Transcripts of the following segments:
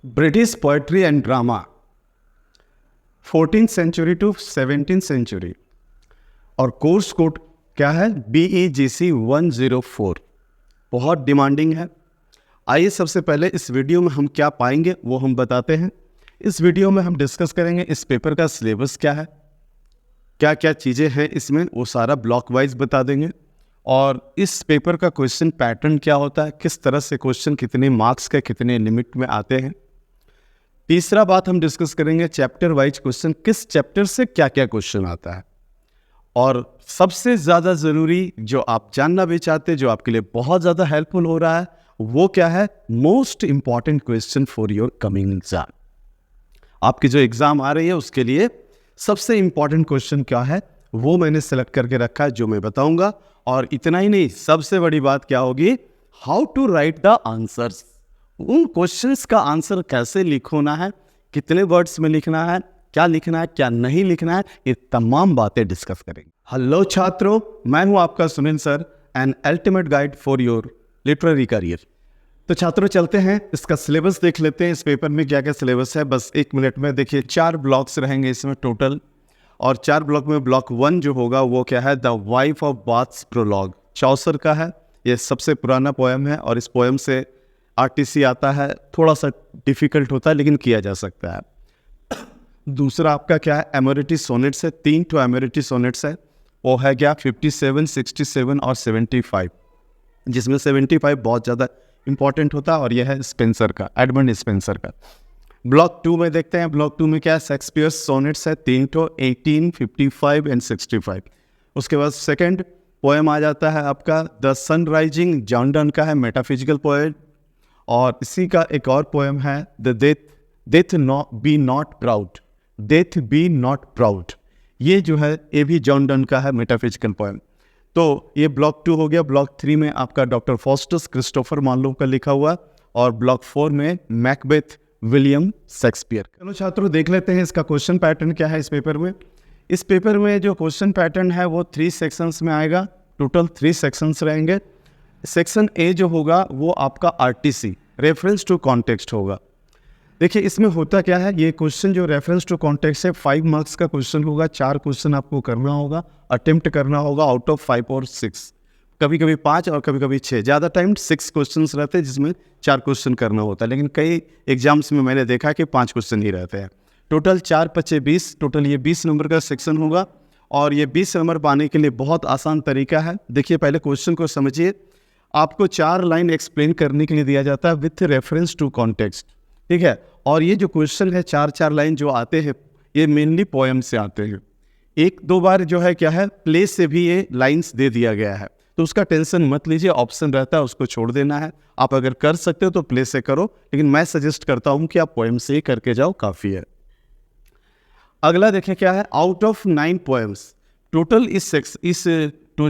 British poetry and drama 14th century to 17th century और course code क्या है BEGC 104। बहुत डिमांडिंग है। आइए सबसे पहले इस वीडियो में हम क्या पाएंगे वो हम बताते हैं। इस वीडियो में हम डिस्कस करेंगे इस पेपर का सिलेबस क्या है, क्या क्या चीज़ें हैं इसमें, वो सारा ब्लॉक वाइज बता देंगे। और इस पेपर का क्वेश्चन पैटर्न क्या होता है, किस तरह से क्वेश्चन कितने मार्क्स का कितने लिमिट में आते हैं। तीसरा बात हम डिस्कस करेंगे चैप्टर वाइज क्वेश्चन, किस चैप्टर से क्या क्या क्वेश्चन आता है। और सबसे ज़्यादा ज़रूरी जो आप जानना भी चाहते हैं, जो आपके लिए बहुत ज़्यादा हेल्पफुल हो रहा है, वो क्या है, most important question for your coming exam. आपकी जो एग्जाम आ रही है उसके लिए सबसे इंपॉर्टेंट क्वेश्चन क्या है वो मैंने सेलेक्ट करके रखा है, जो मैं बताऊंगा। और इतना ही नहीं, सबसे बड़ी बात क्या होगी, how to write the answers. उन क्वेश्चंस का आंसर कैसे लिखना है, कितने वर्ड्स में लिखना है, क्या लिखना है क्या नहीं लिखना है, ये तमाम बातें डिस्कस करेंगे। हेलो छात्रों, मैं हूं आपका Sunil sir, an ultimate guide for your literary career. तो छात्रों चलते हैं, इसका सिलेबस देख लेते हैं। इस पेपर में क्या क्या सिलेबस है बस 1 मिनट में। देखिए 4 ब्लॉक्स रहेंगे इसमें टोटल, और 4 ब्लॉक में ब्लॉक 1 जो होगा वो क्या है, the wife of Bath's prologue, Chaucer का है। ये सबसे पुराना पोएम है और इस पोएम से RTC आता है। थोड़ा सा डिफिकल्ट होता है लेकिन किया जा सकता है। दूसरा आपका क्या है, एमोरिटी सोनेट्स है। 3 तो एमोरिटी सोनेट्स है, वो है क्या 57, 67 और 75, जिसमें 75 बहुत ज़्यादा इंपॉर्टेंट होता है और यह है स्पेंसर का, एडमंड स्पेंसर का। ब्लॉक 2 में देखते हैं, ब्लॉक 2 में क्या है, शेक्सपियर सोनेट्स है 3 तो, 18, 55 एंड 65। उसके बाद सेकंड पोएम आ जाता है आपका the sun rising, John Donne का है, मेटाफिजिकल पोएम। और इसी का एक और पोएम है the death B not proud, death B not proud. ये जो है ये भी जॉन डन का है, मेटाफिजिकल पोएम। तो ये ब्लॉक 2 हो गया। ब्लॉक 3 में आपका डॉक्टर फॉस्टस क्रिस्टोफर मार्लोव का लिखा हुआ, और ब्लॉक 4 में मैकबेथ विलियम शेक्सपियर। चलो छात्रों देख लेते हैं इसका क्वेश्चन पैटर्न क्या है इस पेपर में। इस पेपर में जो क्वेश्चन पैटर्न है वो 3 सेक्शंस में आएगा। टोटल 3 सेक्शंस रहेंगे। सेक्शन ए जो होगा वो आपका RTC, रेफरेंस टू कॉन्टेक्स्ट होगा। देखिए इसमें होता क्या है, ये क्वेश्चन जो रेफरेंस टू कॉन्टेक्स्ट है 5 मार्क्स का क्वेश्चन होगा। 4 क्वेश्चन आपको करना होगा, अटेम्प्ट करना होगा आउट ऑफ 5 और 6, कभी कभी 5 और कभी कभी 6। ज़्यादा टाइम 6 क्वेश्चंस रहते हैं जिसमें 4 क्वेश्चन करना होता है, लेकिन कई एग्जाम्स में मैंने देखा कि 5 क्वेश्चन ही रहते हैं। टोटल 4 × 20, टोटल ये 20 नंबर का सेक्शन होगा। और ये 20 नंबर पाने के लिए बहुत आसान तरीका है। देखिए पहले क्वेश्चन को समझिए। आपको 4 लाइन एक्सप्लेन करने के लिए दिया जाता है विथ रेफरेंस टू कॉन्टेक्स्ट, ठीक है। और ये जो क्वेश्चन है 4 लाइन जो आते हैं ये मेनली पोएम से आते हैं। 1-2 बार जो है क्या है, प्ले से भी ये लाइंस दे दिया गया है, तो उसका टेंशन मत लीजिए, ऑप्शन रहता है उसको छोड़ देना है। आप अगर कर सकते हो तो प्ले से करो, लेकिन मैं सजेस्ट करता हूं कि आप पोएम से ही करके जाओ, काफ़ी है। अगला देखें क्या है, आउट ऑफ 9 पोएम्स टोटल इस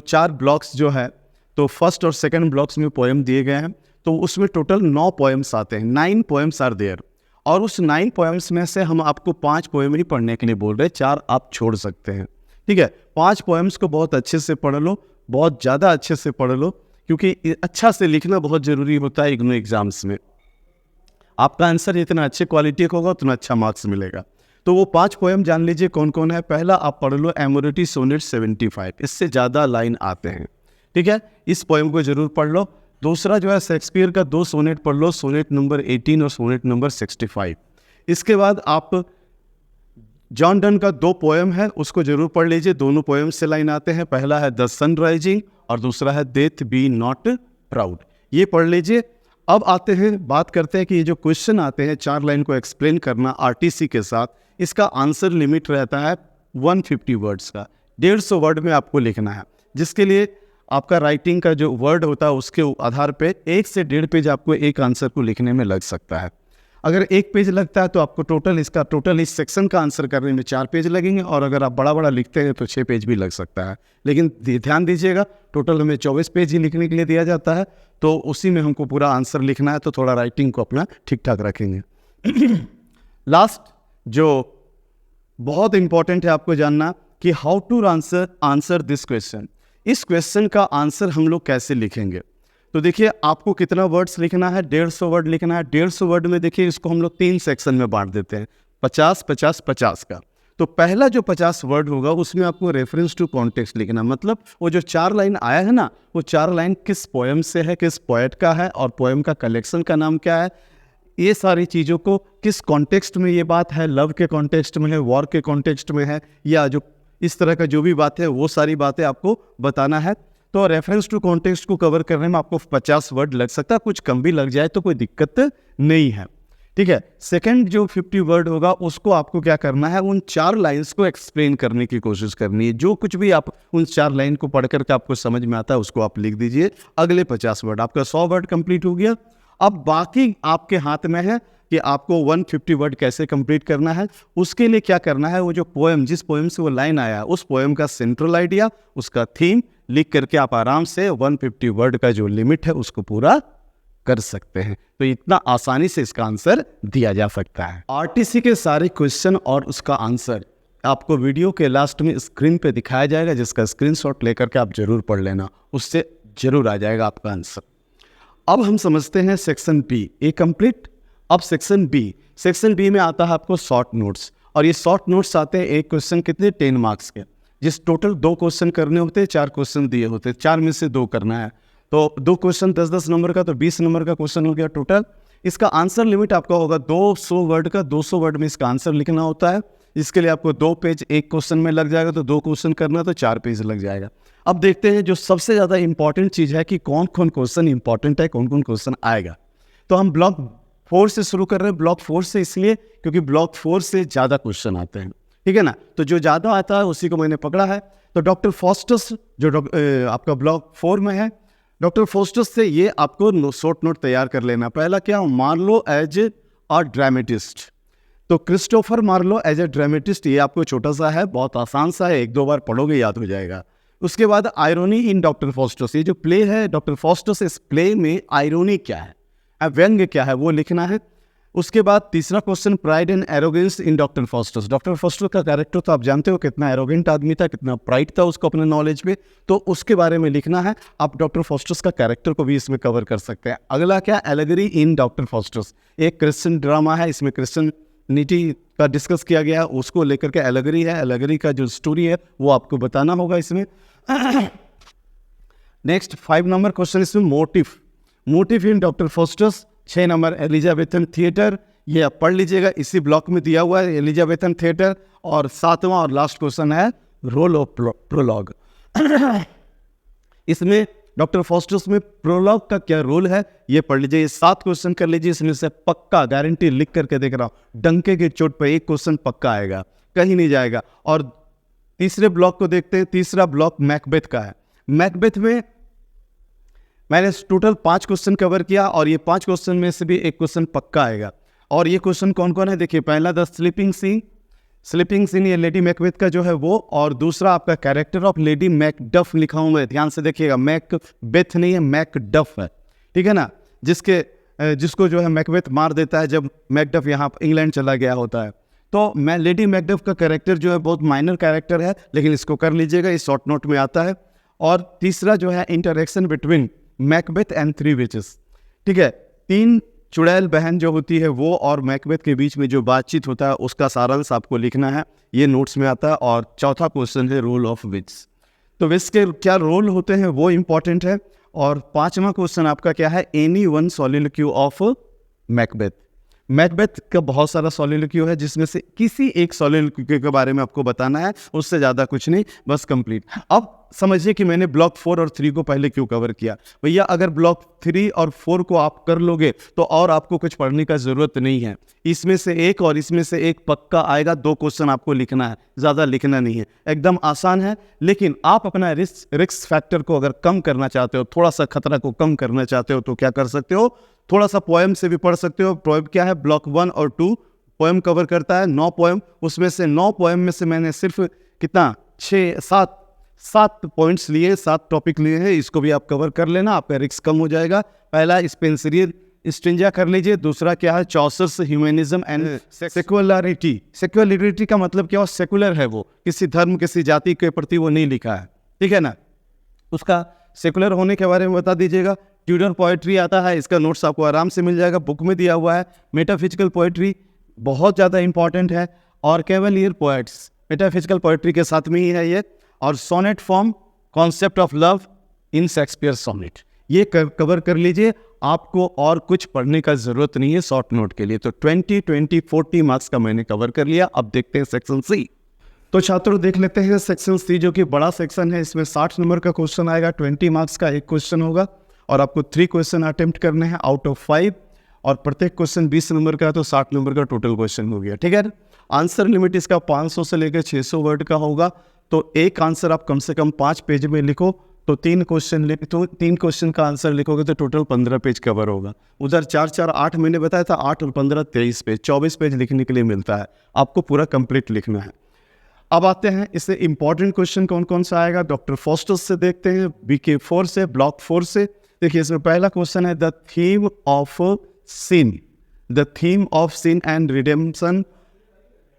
4 ब्लॉक्स जो है, तो फर्स्ट और सेकंड ब्लॉक्स में पोएम दिए गए हैं, तो उसमें टोटल 9 पोएम्स आते हैं। 9 पोएम्स आर देयर। और उस 9 पोएम्स में से हम आपको 5 पोएम ही पढ़ने के लिए बोल रहे हैं, 4 आप छोड़ सकते हैं, ठीक है। 5 पोएम्स को बहुत अच्छे से पढ़ लो, बहुत ज़्यादा अच्छे से पढ़ लो, क्योंकि अच्छा से लिखना बहुत ज़रूरी होता है इग्नू एग्जाम्स में। आपका आंसर जितना अच्छे क्वालिटी का होगा उतना अच्छा मार्क्स मिलेगा। तो वो 5 पोएम जान लीजिए कौन कौन है। पहला आप पढ़ लो एमोरिटी सोनेट 75, इससे ज़्यादा लाइन आते हैं, ठीक है, इस पोएम को जरूर पढ़ लो। दूसरा जो है शेक्सपियर का 2 सोनेट पढ़ लो, सोनेट नंबर 18 और सोनेट नंबर 65। इसके बाद आप जॉन डन का 2 पोएम है, उसको जरूर पढ़ लीजिए। दोनों पोएम से लाइन आते हैं, पहला है द सन राइजिंग और दूसरा है डेथ बी नॉट प्राउड, ये पढ़ लीजिए। अब आते हैं, बात करते हैं कि ये जो क्वेश्चन आते हैं 4 लाइन को एक्सप्लेन करना RTC के साथ, इसका आंसर लिमिट रहता है 150 वर्ड्स का। 150 वर्ड में आपको लिखना है, जिसके लिए आपका राइटिंग का जो वर्ड होता है उसके आधार पे 1 से 1.5 पेज आपको एक आंसर को लिखने में लग सकता है। अगर 1 पेज लगता है तो आपको टोटल इस सेक्शन का आंसर करने में 4 पेज लगेंगे, और अगर आप बड़ा लिखते हैं तो 6 पेज भी लग सकता है। लेकिन ध्यान दीजिएगा, टोटल हमें 24 पेज ही लिखने के लिए दिया जाता है, तो उसी में हमको पूरा आंसर लिखना है, तो थोड़ा राइटिंग को अपना ठीक ठाक रखेंगे। लास्ट जो बहुत इंपॉर्टेंट है आपको जानना कि how to answer this question. इस क्वेश्चन का आंसर हम लोग कैसे लिखेंगे। तो देखिए आपको कितना वर्ड्स लिखना है, 150 वर्ड लिखना है। 150 वर्ड में देखिए इसको हम लोग 3 सेक्शन में बांट देते हैं, 50 50 50 का। तो पहला जो 50 वर्ड होगा उसमें आपको रेफरेंस टू कॉन्टेक्स्ट लिखना, मतलब वो जो 4 लाइन आया है ना, वो 4 लाइन किस पोएम से है, किस पोएट का है, और पोएम का कलेक्शन का नाम क्या है, ये सारी चीज़ों को किस कॉन्टेक्स्ट में ये बात है, लव के कॉन्टेक्स्ट में है, वॉर के कॉन्टेक्स्ट में है, या जो इस तरह का जो भी बात है वो सारी बातें आपको बताना है। तो रेफरेंस टू कॉन्टेक्स्ट को कवर करने में आपको 50 वर्ड लग सकता है, कुछ कम भी लग जाए तो कोई दिक्कत नहीं है, ठीक है। सेकंड जो 50 वर्ड होगा उसको आपको क्या करना है, उन 4 लाइन्स को एक्सप्लेन करने की कोशिश करनी है। जो कुछ भी आप उन 4 लाइन को पढ़ करके आपको समझ में आता है उसको आप लिख दीजिए। अगले 50 वर्ड, आपका 100 वर्ड कंप्लीट हो गया। अब बाकी आपके हाथ में है कि आपको 150 वर्ड कैसे कंप्लीट करना है। उसके लिए क्या करना है, वो जो पोएम, जिस पोएम से वो लाइन आया, उस पोएम का सेंट्रल आइडिया, उसका थीम लिख करके आप आराम से 150 वर्ड का जो लिमिट है उसको पूरा कर सकते हैं। तो इतना आसानी से इसका आंसर दिया जा सकता है। आरटीसी के सारे क्वेश्चन और उसका आंसर आपको वीडियो के लास्ट में स्क्रीन पे दिखाया जाएगा, जिसका स्क्रीनशॉट लेकर के आप जरूर पढ़ लेना, उससे जरूर आ जाएगा आपका आंसर। अब हम समझते हैं सेक्शन बी, ए कंप्लीट। अब सेक्शन बी में आता है आपको शॉर्ट नोट्स, और ये शॉर्ट नोट्स आते हैं एक क्वेश्चन कितने 10 मार्क्स के, जिस टोटल 2 क्वेश्चन करने होते हैं, 4 क्वेश्चन दिए होते हैं, 4 में से 2 करना है। तो 2 क्वेश्चन 10-10 नंबर का, तो 20 नंबर का क्वेश्चन हो गया टोटल। इसका आंसर लिमिट आपका होगा 200 वर्ड का, 200 वर्ड में इसका आंसर लिखना होता है। इसके लिए आपको 2 पेज एक क्वेश्चन में लग जाएगा, तो 2 क्वेश्चन करना तो 4 पेज लग जाएगा। अब देखते हैं जो सबसे ज़्यादा इंपॉर्टेंट चीज़ है कि कौन कौन क्वेश्चन इंपॉर्टेंट है, कौन कौन क्वेश्चन आएगा। तो हम ब्लॉक 4 से शुरू कर रहे हैं। ब्लॉक 4 से इसलिए क्योंकि ब्लॉक 4 से ज़्यादा क्वेश्चन आते हैं, ठीक है ना। तो जो ज़्यादा आता है उसी को मैंने पकड़ा है। तो डॉक्टर फॉस्टस जो आपका ब्लॉक 4 में है, डॉक्टर फॉस्टस से ये आपको शॉर्ट नोट तैयार कर लेना। पहला क्या, मार्लो एज अ ड्रामेटिस्ट। तो Christopher Marlowe as a dramatist, ये आपको छोटा सा है, बहुत आसान सा है, 1-2 बार पढ़ोगे याद हो जाएगा। उसके बाद आयरोनी इन डॉक्टर फॉस्टस, ये जो प्ले है डॉक्टर फॉस्टस, इस प्ले में आयरोनी क्या है, व्यंग्य क्या है, वो लिखना है। उसके बाद तीसरा question, pride and arrogance in doctor Faustus. Doctor Faustus का कैरेक्टर तो आप जानते हो, कितना एरोगेंट आदमी था, कितना प्राइड था उसको अपने नॉलेज पे, तो उसके बारे में लिखना है। आप डॉक्टर फॉस्टस का कैरेक्टर को भी इसमें कवर कर सकते हैं। अगला क्या, एलेगरी इन डॉक्टर फॉस्टस, एक क्रिश्चियन ड्रामा है, इसमें क्रिश्चियनिटी का डिस्कस किया गया है, उसको लेकर के एलेगरी है, एलेगरी का जो स्टोरी है वो आपको बताना होगा इसमें। नेक्स्ट 5 नंबर क्वेश्चन इसमें motive in doctor Faustus. 6 number Elizabethan theatre, ये आप पढ़ लीजिएगा, इसी ब्लॉक में दिया हुआ है एलिजाबेथन थिएटर। और 7वां और लास्ट क्वेश्चन है रोल ऑफ प्रोलॉग। इसमें डॉक्टर फॉस्टस में प्रोलॉग का क्या रोल है ये पढ़ लीजिए। ये 7 क्वेश्चन कर लीजिए, इसमें से पक्का गारंटी लिख करके देख रहा हूँ, डंके की चोट पर एक क्वेश्चन पक्का आएगा, कहीं नहीं जाएगा। और तीसरे ब्लॉक को देखते हैं। तीसरा ब्लॉक मैकबेथ का है। मैकबेथ में मैंने टोटल 5 क्वेश्चन कवर किया, और ये 5 क्वेश्चन में से भी एक क्वेश्चन पक्का आएगा। और ये क्वेश्चन कौन कौन है देखिए, पहला द स्लीपिंग सीन ये लेडी मैकबेथ का जो है वो, और दूसरा आपका कैरेक्टर ऑफ लेडी मैकडफ लिखा हूँ मैं, ध्यान से देखिएगा, मैकबेथ नहीं है, मैकडफ है, ठीक है ना, जिसको जो है मैकबेथ मार देता है जब मैकडफ यहाँ इंग्लैंड चला गया होता है। तो मैं लेडी मैकडफ का कैरेक्टर जो है बहुत माइनर कैरेक्टर है, लेकिन इसको कर लीजिएगा, इस शॉर्ट नोट में आता है। और तीसरा जो है interaction between Macbeth and 3 witches, ठीक है, 3 चुड़ैल बहन जो होती है वो और मैकबेथ के बीच में जो बातचीत होता है उसका सारांश आपको लिखना है, ये नोट्स में आता है। और चौथा क्वेश्चन है रोल ऑफ विच, तो विच के क्या रोल होते हैं वो इंपॉर्टेंट है। और 5वां क्वेश्चन आपका क्या है, any one soliloquy of Macbeth. Macbeth का बहुत सारा सॉलिलोक्यू है, जिसमें से किसी एक सॉलिलोक्यू के बारे में आपको बताना है, उससे ज़्यादा कुछ नहीं, बस कंप्लीट। अब समझिए कि मैंने ब्लॉक 4 और 3 को पहले क्यों कवर किया। भैया अगर ब्लॉक 3 और 4 को आप कर लोगे तो और आपको कुछ पढ़ने का ज़रूरत नहीं है। इसमें से एक और इसमें से एक पक्का आएगा, 2 क्वेश्चन आपको लिखना है, ज़्यादा लिखना नहीं है, एकदम आसान है। लेकिन आप अपना रिस्क फैक्टर को अगर कम करना चाहते हो, थोड़ा सा खतरा को कम करना चाहते हो, तो क्या कर सकते हो, थोड़ा सा पोएम से भी पढ़ सकते हो। पोएम क्या है, ब्लॉक 1 और 2 पोएम कवर करता है, 9 पोएम। उसमें से 9 पोएम में से मैंने सिर्फ कितना 7 पॉइंट्स लिए, 7 टॉपिक लिए हैं, इसको भी आप कवर कर लेना, आपका रिस्क कम हो जाएगा। पहला स्पेंसरियन स्ट्रिंजा कर लीजिए। दूसरा क्या है, चॉसर्स ह्यूमनिज्म एंड सेक्युलरिटी। सेक्युलरिटी का मतलब क्या हो, सेकुलर है वो, किसी धर्म किसी जाति के प्रति वो नहीं लिखा है, ठीक है ना। उसका सेकुलर होने के बारे में बता दीजिएगा। ट्यूडर पोएट्री आता है, इसका नोट्स आपको आराम से मिल जाएगा, बुक में दिया हुआ है। मेटाफिजिकल पोएट्री बहुत ज़्यादा इंपॉर्टेंट है। और कैवलियर पोएट्स मेटाफिजिकल पोएट्री के साथ में ही है ये। और sonnet form concept of love in Shakespeare sonnet, ये कवर कर लीजिए, आपको और कुछ पढ़ने का ज़रूरत नहीं है शॉर्ट नोट के लिए। तो 20 मार्क्स का मैंने कवर कर लिया। अब देखते हैं सेक्शन सी। तो छात्रों देख लेते हैं सेक्शन सी, जो कि बड़ा सेक्शन है। इसमें 60 नंबर का क्वेश्चन आएगा, 20 मार्क्स का एक क्वेश्चन होगा और आपको 3 क्वेश्चन अटेम्प्ट करने हैं आउट ऑफ 5, और प्रत्येक क्वेश्चन 20 नंबर का, तो 60 नंबर का टोटल क्वेश्चन हो गया। ठीक है, आंसर लिमिट इसका 500 से लेकर 600 वर्ड का होगा। तो एक आंसर आप कम से कम 5 पेज में लिखो, तो 3 क्वेश्चन का आंसर लिखोगे तो टोटल 15 पेज कवर होगा। उधर 4 8 मैंने बताया था, 8 और 15 23 पेज, 24 पेज लिखने के लिए मिलता है, आपको पूरा कंप्लीट लिखना है। अब आते हैं इससे इंपॉर्टेंट क्वेश्चन कौन कौन सा आएगा। डॉक्टर फॉस्टस से देखते हैं, BK 4 से, ब्लॉक 4 से। देखिए इसमें पहला क्वेश्चन है the theme of sin, the theme of sin and redemption.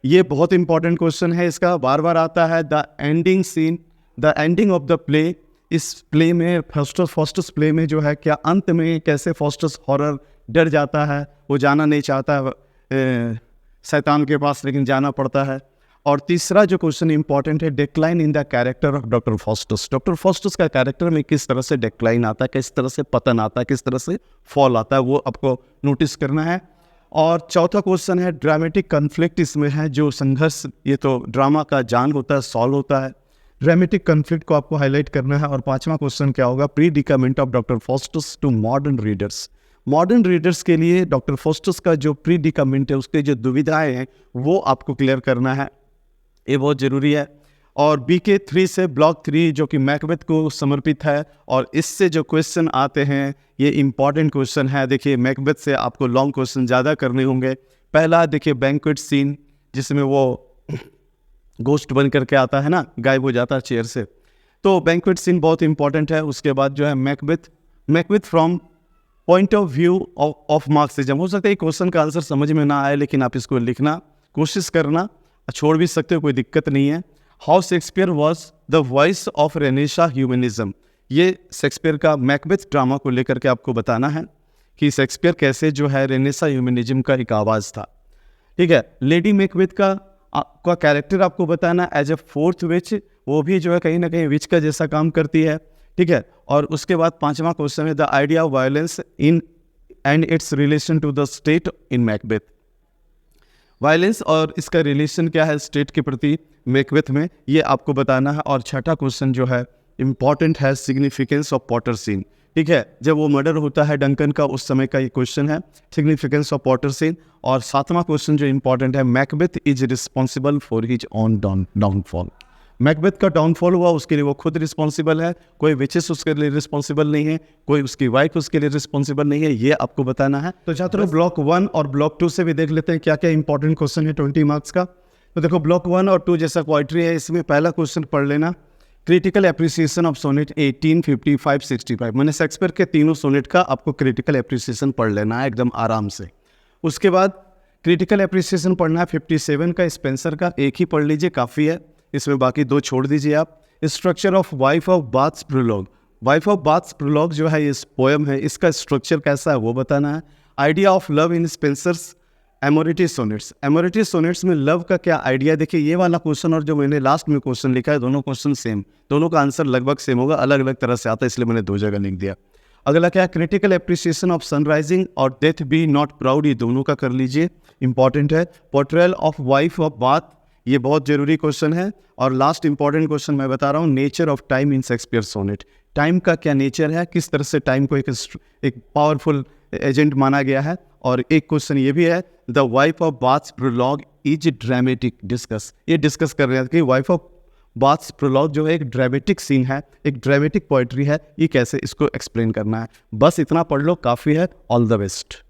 ये बहुत इंपॉर्टेंट क्वेश्चन है, इसका बार बार आता है। The ending scene, the ending of the play, इस प्ले में फॉस्टस प्ले में जो है क्या अंत में कैसे फॉस्टस हॉरर डर जाता है, वो जाना नहीं चाहता शैतान के पास, लेकिन जाना पड़ता है। और तीसरा जो क्वेश्चन इंपॉर्टेंट है, decline in the character of Doctor Faustus. Doctor Faustus का कैरेक्टर में किस तरह से डिक्लाइन आता है, किस तरह से पतन आता है, किस तरह से फॉल आता है, वो आपको नोटिस करना है। और चौथा क्वेश्चन है ड्रामेटिक कन्फ्लिक्ट, इसमें है जो संघर्ष, ये तो ड्रामा का जान होता है, सॉल्व होता है। ड्रामेटिक कन्फ्लिक्ट को आपको हाईलाइट करना है। और पांचवा क्वेश्चन क्या होगा, predicament of Doctor Faustus to modern readers. Modern readers के लिए डॉक्टर फॉस्टस का जो प्रीडिकामेंट है, उसके जो दुविधाएं हैं, वो आपको क्लियर करना है, ये बहुत ज़रूरी है। और BK 3 से ब्लॉक 3, जो कि मैकबेथ को समर्पित है, और इससे जो क्वेश्चन आते हैं ये इंपॉर्टेंट क्वेश्चन है। देखिए मैकबेथ से आपको लॉन्ग क्वेश्चन ज़्यादा करने होंगे। पहला देखिए बैंक्वेट सीन, जिसमें वो गोस्ट बन करके आता है ना, गायब हो जाता है चेयर से, तो बैंक्वेट सीन बहुत इंपॉर्टेंट है। उसके बाद जो है Macbeth from point of view of Marxism. हो सकता है क्वेश्चन का आंसर समझ में ना आए, लेकिन आप इसको लिखना कोशिश करना, छोड़ भी सकते हो, कोई दिक्कत नहीं है। How Shakespeare was the voice of Renaissance humanism, ये शेक्सपियर का मैकबेथ ड्रामा को लेकर के आपको बताना है कि शेक्सपियर कैसे जो है रेनेसा ह्यूमनिज्म का एक आवाज़ था। ठीक है, लेडी मैकबेथ का कैरेक्टर आपको बताना एज ए फोर्थ विच, वो भी जो है कहीं ना कहीं विच का जैसा काम करती है। ठीक है, और उसके बाद पांचवा क्वेश्चन है the idea of violence in and its relation to the state in Macbeth. Violence और इसका रिलेशन क्या है स्टेट के प्रति मैकबेथ में, ये आपको बताना है। और छठा क्वेश्चन जो है इंपॉर्टेंट है, सिग्निफिकेंस ऑफ पॉटर सीन। ठीक है, जब वो मर्डर होता है डंकन का, उस समय का ये क्वेश्चन है, सिग्निफिकेंस ऑफ पॉटर सीन। और सातवां क्वेश्चन जो इंपॉर्टेंट है, Macbeth is responsible for his on downfall. Macbeth का डाउनफॉल हुआ, उसके लिए वो खुद रिस्पॉन्सिबल है, कोई विचेस उसके लिए रिस्पॉन्सिबल नहीं है, कोई उसकी वाइफ उसके लिए रिस्पॉन्सिबल नहीं है, ये आपको बताना है। तो छात्रों ब्लॉक 1 और ब्लॉक 2 से भी देख लेते हैं क्या क्या इंपॉर्टेंट क्वेश्चन है 20 मार्क्स का। तो देखो ब्लॉक 1 और 2 जैसा पोएट्री है, इसमें पहला क्वेश्चन पढ़ लेना, क्रिटिकल एप्रिसिएशन ऑफ सोनेट 18, 55, 65। मैंने शेक्सपियर के तीनों सोनेट का आपको क्रिटिकल एप्रिसिएशन पढ़ लेना है एकदम आराम से। उसके बाद क्रिटिकल एप्रिसिएशन पढ़ना है 57 का स्पेंसर का, एक ही पढ़ लीजिए काफ़ी है, इसमें बाकी 2 छोड़ दीजिए आप। Structure of wife of Bath's prologue, wife of Bath's prologue जो है ये पोएम है, इसका स्ट्रक्चर कैसा है वो बताना है। Idea of love in Spenser's amoretti sonnets, amoretti sonnets में लव का क्या आइडिया। देखिए ये वाला क्वेश्चन और जो मैंने लास्ट में क्वेश्चन लिखा है, दोनों क्वेश्चन सेम, दोनों का आंसर लगभग सेम होगा, अलग अलग तरह से आता है, इसलिए मैंने 2 जगह लिख दिया। अगला क्या, क्रिटिकल एप्रिसिएशन ऑफ सनराइजिंग और डेथ बी नॉट प्राउड, ये दोनों का कर लीजिए, इंपॉर्टेंट है। Portrayal of wife of bath, ये बहुत जरूरी क्वेश्चन है। और लास्ट इंपॉर्टेंट क्वेश्चन मैं बता रहा हूँ, nature of time in Shakespeare sonnet, time का क्या नेचर है, किस तरह से टाइम को एक पावरफुल एजेंट माना गया है। और एक क्वेश्चन ये भी है, the wife of Bath's prologue is dramatic, discuss, ये डिस्कस कर रहे हैं कि वाइफ ऑफ बाथ्स प्रोलॉग जो है एक ड्रामेटिक सीन है, एक ड्रामेटिक पोएट्री है, ये कैसे इसको एक्सप्लेन करना है। बस इतना पढ़ लो, काफ़ी है। All the best.